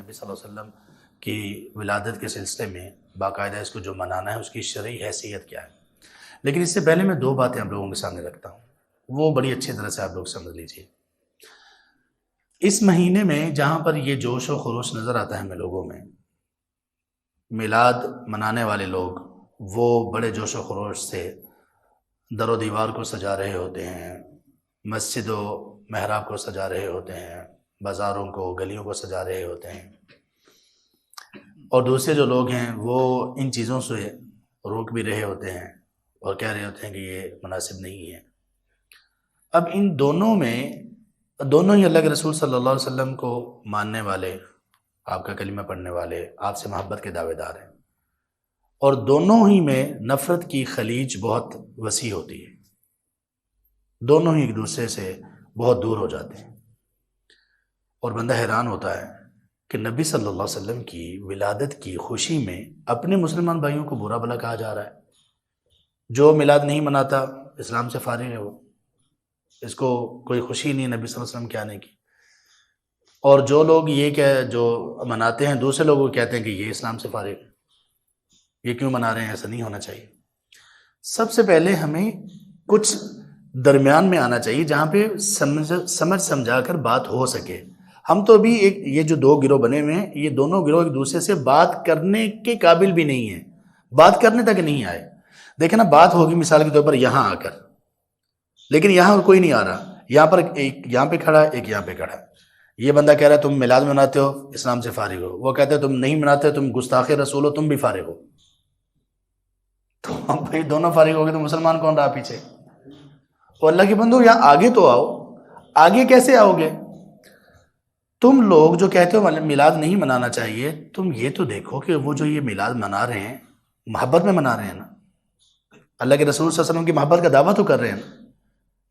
نبی صلی اللہ علیہ وسلم کی ولادت کے سلسلے میں باقاعدہ اس کو جو منانا ہے اس کی شرعی حیثیت کیا ہے. لیکن اس سے پہلے میں دو باتیں آپ لوگوں کے سامنے رکھتا ہوں، وہ بڑی اچھی طرح سے آپ لوگ سمجھ لیجئے. اس مہینے میں جہاں پر یہ جوش و خروش نظر آتا ہے ہمیں لوگوں میں، میلاد منانے والے لوگ وہ بڑے جوش و خروش سے در و دیوار کو سجا رہے ہوتے ہیں، مسجد و محراب کو سجا رہے ہوتے ہیں، بازاروں کو گلیوں کو سجا رہے ہوتے ہیں، اور دوسرے جو لوگ ہیں وہ ان چیزوں سے روک بھی رہے ہوتے ہیں اور کہہ رہے ہوتے ہیں کہ یہ مناسب نہیں ہے. اب ان دونوں میں دونوں ہی اللہ کے رسول صلی اللہ علیہ وسلم کو ماننے والے، آپ کا کلمہ پڑھنے والے، آپ سے محبت کے دعوے دار ہیں، اور دونوں ہی میں نفرت کی خلیج بہت وسیع ہوتی ہے، دونوں ہی ایک دوسرے سے بہت دور ہو جاتے ہیں. اور بندہ حیران ہوتا ہے کہ نبی صلی اللہ علیہ وسلم کی ولادت کی خوشی میں اپنے مسلمان بھائیوں کو برا بھلا کہا جا رہا ہے. جو میلاد نہیں مناتا اسلام سے فارغ ہے، وہ اس کو کوئی خوشی نہیں ہے نبی صلی اللہ علیہ وسلم کے آنے کی. اور جو لوگ یہ کہ جو مناتے ہیں دوسرے لوگ وہ کہتے ہیں کہ یہ اسلام سے فارغ ہے، یہ کیوں منا رہے ہیں، ایسا نہیں ہونا چاہیے. سب سے پہلے ہمیں کچھ درمیان میں آنا چاہیے جہاں پہ سمجھ سمجھا کر بات ہو سکے. ہم تو ابھی یہ جو دو گروہ بنے ہوئے ہیں، یہ دونوں گروہ ایک دوسرے سے بات کرنے کے قابل بھی نہیں ہیں، بات کرنے تک نہیں آئے. دیکھیں نا، بات ہوگی مثال کے طور پر یہاں آ کر، لیکن یہاں کوئی نہیں آ رہا. یہاں پر ایک یہاں پہ کھڑا ہے، ایک یہاں پہ کھڑا ہے. یہ بندہ کہہ رہا ہے تم میلاد مناتے ہو، اسلام سے فارغ ہو. وہ کہتے ہیں تم نہیں مناتے، تم گستاخ رسول ہو، تم بھی فارغ ہو. تو ہم بھائی دونوں فارغ ہو گئے تو مسلمان کون رہا پیچھے؟ اور اللہ کے بندو یہاں آگے تو آؤ. آگے کیسے آؤ گے؟ تم لوگ جو کہتے ہو میلاد نہیں منانا چاہیے، تم یہ تو دیکھو کہ وہ جو یہ میلاد منا رہے ہیں محبت میں منا رہے ہیں نا، اللہ کے رسول صلی اللہ علیہ وسلم کی محبت کا دعویٰ تو کر رہے ہیں نا.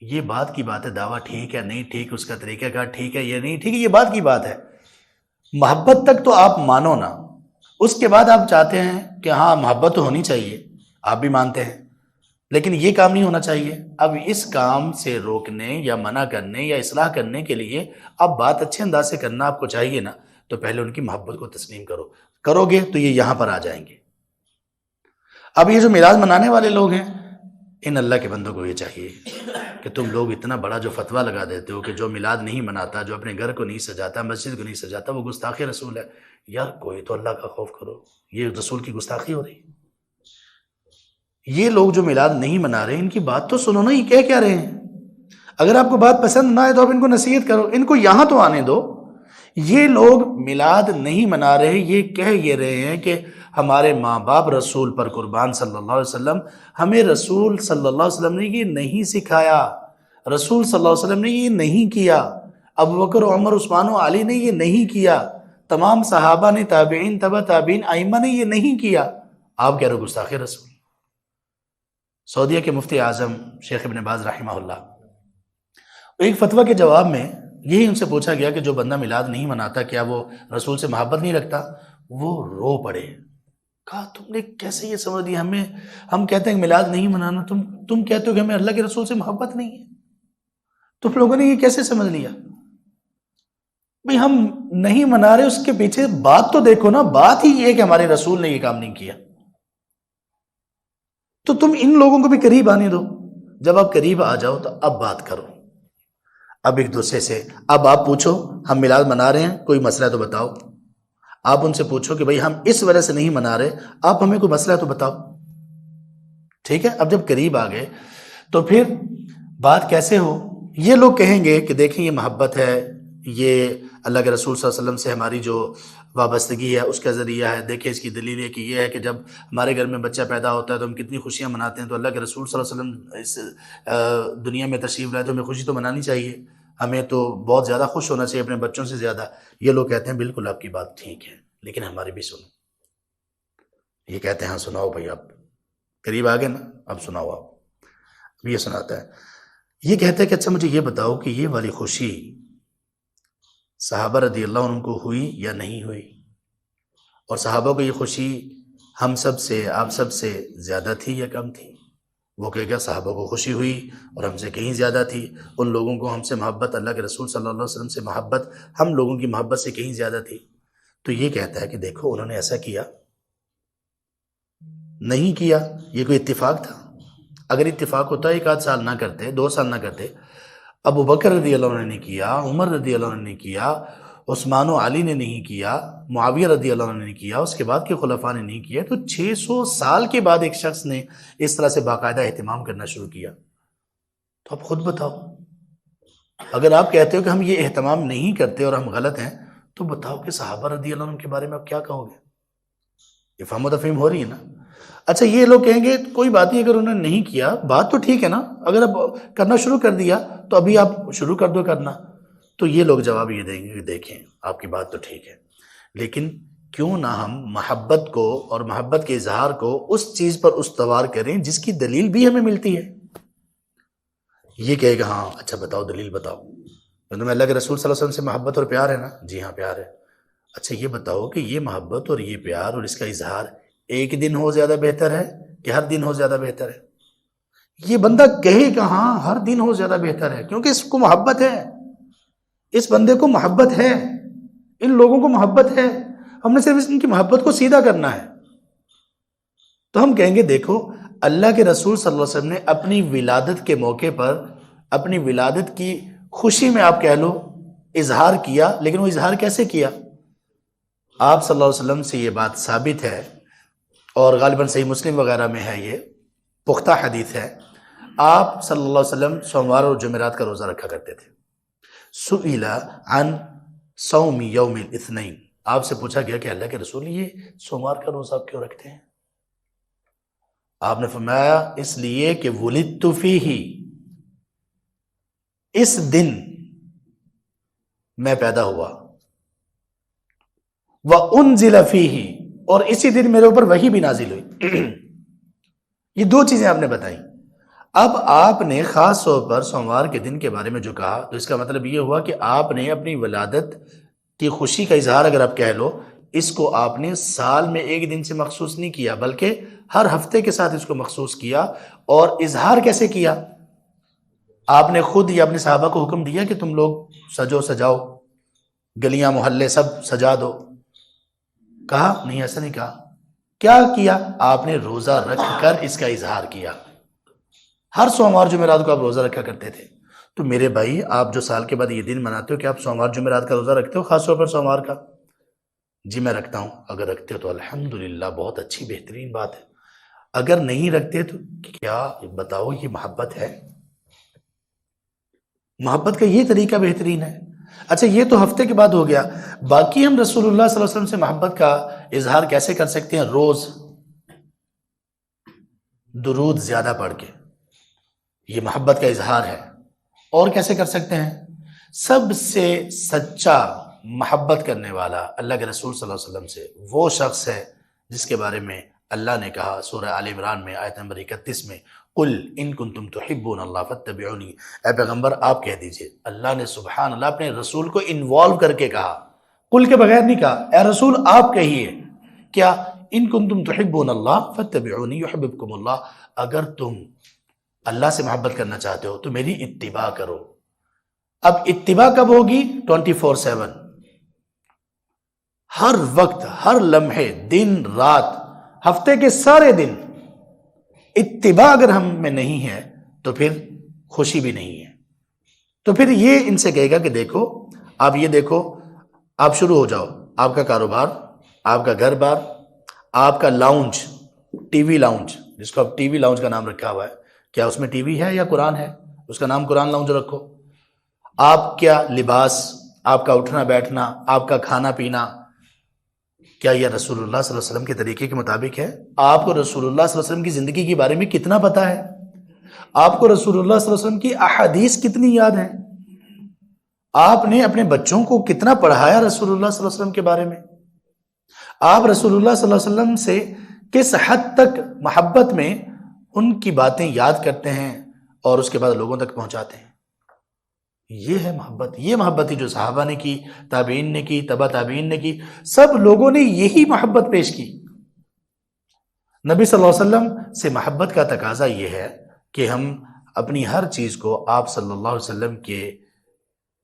یہ بات کی بات ہے، دعویٰ ٹھیک ہے نہیں ٹھیک، اس کا طریقہ کار ٹھیک ہے یہ نہیں ٹھیک ہے، یہ بات کی بات ہے. محبت تک تو آپ مانو نا، اس کے بعد آپ چاہتے ہیں کہ ہاں محبت تو ہونی چاہیے، آپ بھی مانتے ہیں، لیکن یہ کام نہیں ہونا چاہیے. اب اس کام سے روکنے یا منع کرنے یا اصلاح کرنے کے لیے اب بات اچھے انداز سے کرنا آپ کو چاہیے نا. تو پہلے ان کی محبت کو تسلیم کرو گے تو یہ یہاں پر آ جائیں گے. اب یہ جو میلاد منانے والے لوگ ہیں، ان اللہ کے بندوں کو یہ چاہیے کہ تم لوگ اتنا بڑا جو فتویٰ لگا دیتے ہو کہ جو میلاد نہیں مناتا، جو اپنے گھر کو نہیں سجاتا، مسجد کو نہیں سجاتا، وہ گستاخ رسول ہے. یار کوئی تو اللہ کا خوف کرو، یہ رسول کی گستاخی ہو رہی ہے. یہ لوگ جو میلاد نہیں منا رہے، ان کی بات تو سنو نا، یہ کہہ کیا رہے ہیں. اگر آپ کو بات پسند نہ آئے تو آپ ان کو نصیحت کرو، ان کو یہاں تو آنے دو. یہ لوگ میلاد نہیں منا رہے، یہ کہہ یہ رہے ہیں کہ ہمارے ماں باپ رسول پر قربان صلی اللہ علیہ وسلم، ہمیں رسول صلی اللہ علیہ وسلم نے یہ نہیں سکھایا، رسول صلی اللہ علیہ وسلم نے یہ نہیں کیا، ابوبکر عمر عثمان و علی نے یہ نہیں کیا، تمام صحابہ نے، تابعین، تبع تابعین، ائمہ نے یہ نہیں کیا. آپ کہہ رہے ہو گستاخ رسول. سعودیہ کے مفتی اعظم شیخ ابن باز رحمہ اللہ، ایک فتویٰ کے جواب میں یہی ان سے پوچھا گیا کہ جو بندہ میلاد نہیں مناتا کیا وہ رسول سے محبت نہیں رکھتا؟ وہ رو پڑے. کہا تم نے کیسے یہ سمجھ دیا؟ ہم کہتے ہیں میلاد نہیں منانا، تم کہتے ہو کہ ہمیں اللہ کے رسول سے محبت نہیں ہے. تم لوگوں نے یہ کیسے سمجھ لیا؟ بھئی ہم نہیں منا رہے، اس کے پیچھے بات تو دیکھو نا. بات ہی یہ ہے کہ ہمارے رسول نے یہ کام نہیں کیا. تو تم ان لوگوں کو بھی قریب آنے دو. جب آپ قریب آ جاؤ تو اب بات کرو. اب ایک دوسرے سے اب آپ پوچھو ہم میلاد منا رہے ہیں، کوئی مسئلہ تو بتاؤ. آپ ان سے پوچھو کہ بھئی ہم اس وجہ سے نہیں منا رہے، آپ ہمیں کوئی مسئلہ تو بتاؤ. ٹھیک ہے، اب جب قریب آ گئے تو پھر بات کیسے ہو؟ یہ لوگ کہیں گے کہ دیکھیں یہ محبت ہے، یہ اللہ کے رسول صلی اللہ علیہ وسلم سے ہماری جو وابستگی ہے اس کا ذریعہ ہے. دیکھیں اس کی دلیل ہے کہ یہ ہے کہ جب ہمارے گھر میں بچہ پیدا ہوتا ہے تو ہم کتنی خوشیاں مناتے ہیں. تو اللہ کے رسول صلی اللہ علیہ وسلم اس دنیا میں تشریف لائے تو ہمیں خوشی تو منانی چاہیے، ہمیں تو بہت زیادہ خوش ہونا چاہیے اپنے بچوں سے زیادہ. یہ لوگ کہتے ہیں بالکل آپ کی بات ٹھیک ہے، لیکن ہماری بھی سنو. یہ کہتے ہیں ہاں سناؤ بھائی، آپ قریب آ گئے نا، اب سناؤ. آپ اب یہ سناتا ہے، یہ کہتے ہیں کہ اچھا مجھے یہ بتاؤ کہ یہ والی خوشی صحابہ رضی اللہ عنہ کو ہوئی یا نہیں ہوئی؟ اور صحابہ کو یہ خوشی ہم سب سے، آپ سب سے زیادہ تھی یا کم تھی؟ وہ کہے گا صحابہ کو خوشی ہوئی اور ہم سے کہیں زیادہ تھی. ان لوگوں کو ہم سے محبت، اللہ کے رسول صلی اللہ علیہ وسلم سے محبت ہم لوگوں کی محبت سے کہیں زیادہ تھی. تو یہ کہتا ہے کہ دیکھو انہوں نے ایسا کیا نہیں کیا، یہ کوئی اتفاق تھا؟ اگر اتفاق ہوتا 1 آدھ سال نہ کرتے، 2 سال نہ کرتے، ابو بکر رضی اللہ عنہ نے نہیں کیا، عمر رضی اللہ عنہ نے نہیں کیا، عثمان و علی نے نہیں کیا، معاویہ رضی اللہ عنہ نے نہیں کیا، اس کے بعد کے خلفاء نے نہیں کیا، تو 600 سال کے بعد ایک شخص نے اس طرح سے باقاعدہ اہتمام کرنا شروع کیا. تو آپ خود بتاؤ، اگر آپ کہتے ہو کہ ہم یہ اہتمام نہیں کرتے اور ہم غلط ہیں، تو بتاؤ کہ صحابہ رضی اللہ عنہ کے بارے میں آپ کیا کہو گے؟ یہ فہم و تفہیم ہو رہی ہے نا؟ اچھا یہ لوگ کہیں گے کوئی بات نہیں، اگر انہوں نے نہیں کیا بات تو ٹھیک ہے نا، اگر اب کرنا شروع کر دیا تو ابھی آپ شروع کر دو کرنا. تو یہ لوگ جواب یہ دیں گے کہ دیکھیں آپ کی بات تو ٹھیک ہے، لیکن کیوں نہ ہم محبت کو اور محبت کے اظہار کو اس چیز پر استوار کریں جس کی دلیل بھی ہمیں ملتی ہے. یہ کہے گا ہاں اچھا بتاؤ دلیل بتاؤ. تمہیں اللہ کے رسول صلی اللہ علیہ وسلم سے محبت اور پیار ہے نا؟ جی ہاں پیار ہے. اچھا یہ بتاؤ کہ یہ محبت اور یہ پیار اور اس کا اظہار ایک دن ہو زیادہ بہتر ہے کہ ہر دن ہو زیادہ بہتر ہے؟ یہ بندہ کہے کہ ہاں ہر دن ہو زیادہ بہتر ہے، کیونکہ اس کو محبت ہے، اس بندے کو محبت ہے، ان لوگوں کو محبت ہے، ہم نے صرف ان کی محبت کو سیدھا کرنا ہے. تو ہم کہیں گے دیکھو اللہ کے رسول صلی اللہ علیہ وسلم نے اپنی ولادت کے موقع پر اپنی ولادت کی خوشی میں آپ کہہ لو اظہار کیا، لیکن وہ اظہار کیسے کیا؟ آپ صلی اللہ علیہ وسلم سے یہ بات ثابت ہے اور غالباً صحیح مسلم وغیرہ میں ہے، یہ پختہ حدیث ہے. آپ صلی اللہ علیہ وسلم سوموار اور جمعرات کا روزہ رکھا کرتے تھے. سئل عن صوم یوم الاثنین، آپ سے پوچھا گیا کہ اللہ کے رسول یہ سوموار کا روزہ کیوں رکھتے ہیں؟ آپ نے فرمایا اس لیے کہ ولدت فیہ، اس دن میں پیدا ہوا، وانزل فیہ، اور اسی دن میرے اوپر وحی بھی نازل ہوئی. یہ 2 چیزیں آپ نے بتائیں. اب آپ نے خاص طور پر سوموار کے دن کے بارے میں جو کہا تو اس کا مطلب یہ ہوا کہ آپ نے اپنی ولادت کی خوشی کا اظہار اگر آپ کہہ لو، اس کو آپ نے سال میں ایک دن سے مخصوص نہیں کیا بلکہ ہر ہفتے کے ساتھ اس کو مخصوص کیا. اور اظہار کیسے کیا؟ آپ نے خود یا اپنے صحابہ کو حکم دیا کہ تم لوگ سجو سجاؤ، گلیاں محلے سب سجا دو؟ کہا نہیں، ایسا نہیں کہا. کیا کیا؟ آپ نے روزہ رکھ کر اس کا اظہار کیا. ہر سوموار جمعرات کو آپ روزہ رکھا کرتے تھے. تو میرے بھائی آپ جو سال کے بعد یہ دن مناتے ہو کہ آپ سوموار جمعرات کا روزہ رکھتے ہو، خاص طور پر سوموار کا؟ جی میں رکھتا ہوں. اگر رکھتے ہو تو الحمدللہ بہت اچھی بہترین بات ہے. اگر نہیں رکھتے تو کیا بتاؤ یہ محبت ہے؟ محبت کا یہ طریقہ بہترین ہے. اچھا یہ تو ہفتے کے بعد ہو گیا، باقی ہم رسول اللہ صلی اللہ علیہ وسلم سے محبت کا اظہار کیسے کر سکتے ہیں؟ روز درود زیادہ پڑھ کے، یہ محبت کا اظہار ہے. اور کیسے کر سکتے ہیں؟ سب سے سچا محبت کرنے والا اللہ کے رسول صلی اللہ علیہ وسلم سے وہ شخص ہے جس کے بارے میں اللہ نے کہا سورہ آل عمران میں آیت نمبر 31 میں، قل ان کنتم تحبون اللہ فاتبعونی، اے پیغمبر آپ کہہ دیجئے. اللہ نے سبحان اللہ اپنے رسول کو انوالو کر کے کہا، قل کے بغیر نہیں کہا. اے رسول آپ کہیے کیا؟ ان کنتم تحبون اللہ فاتبعونی یحببکم اللہ، اگر تم اللہ سے محبت کرنا چاہتے ہو تو میری اتباع کرو. اب اتباع کب ہوگی؟ 24/7، ہر وقت، ہر لمحے، دن رات، ہفتے کے سارے دن. اتباع اگر ہم میں نہیں ہے تو پھر خوشی بھی نہیں ہے. تو پھر یہ ان سے کہے گا کہ دیکھو آپ یہ دیکھو، آپ شروع ہو جاؤ، آپ کا کاروبار، آپ کا گھر بار، آپ کا لاؤنج، ٹی وی لاؤنج جس کو اب ٹی وی لاؤنج کا نام رکھا ہوا ہے، کیا اس میں ٹی وی ہے یا قرآن ہے؟ اس کا نام قرآن لاؤنج رکھو. آپ کیا لباس، آپ کا اٹھنا بیٹھنا، آپ کا کھانا پینا، کیا یہ رسول اللہ صلی اللہ علیہ وسلم کے طریقے کے مطابق ہے؟ آپ کو رسول اللہ صلی اللہ علیہ وسلم کی زندگی کے بارے میں کتنا پتہ ہے؟ آپ کو رسول اللہ صلی اللہ علیہ وسلم کی احادیث کتنی یاد ہیں؟ آپ نے اپنے بچوں کو کتنا پڑھایا رسول اللہ صلی اللہ علیہ وسلم کے بارے میں؟ آپ رسول اللہ صلی اللہ علیہ وسلم سے کس حد تک محبت میں ان کی باتیں یاد کرتے ہیں اور اس کے بعد لوگوں تک پہنچاتے ہیں؟ یہ ہے محبت. یہ محبت ہی جو صحابہ نے کی، تابعین نے کی، تبع تابعین نے کی، سب لوگوں نے یہی محبت پیش کی. نبی صلی اللہ علیہ وسلم سے محبت کا تقاضا یہ ہے کہ ہم اپنی ہر چیز کو آپ صلی اللہ علیہ وسلم کے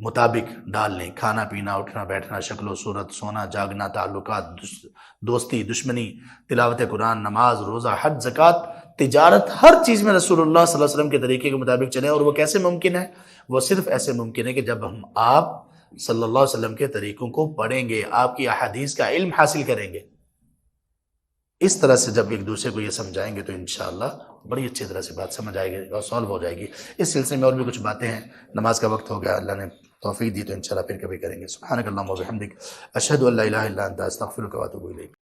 مطابق ڈال لیں، کھانا پینا، اٹھنا بیٹھنا، شکل و صورت، سونا جاگنا، تعلقات، دوستی، دشمنی، تلاوت قرآن، نماز، روزہ، حج، زکوٰۃ، تجارت، ہر چیز میں رسول اللہ صلی اللہ علیہ وسلم کے طریقے کے مطابق چلیں۔ اور وہ کیسے ممکن ہے؟ وہ صرف ایسے ممکن ہے کہ جب ہم آپ صلی اللہ علیہ وسلم کے طریقوں کو پڑھیں گے، آپ کی احادیث کا علم حاصل کریں گے۔ اس طرح سے جب ایک دوسرے کو یہ سمجھائیں گے تو انشاءاللہ بڑی اچھی طرح سے بات سمجھ آئے گی اور سالو ہو جائے گی۔ اس سلسلے میں اور بھی کچھ باتیں ہیں، نماز کا وقت ہو گیا، اللہ نے توفیق دی تو انشاءاللہ پھر کبھی کریں گے۔ سبحانک اللہم و بحمدک، اشہد ان لا الہ الا انت، استغفرک و اتوب الیک۔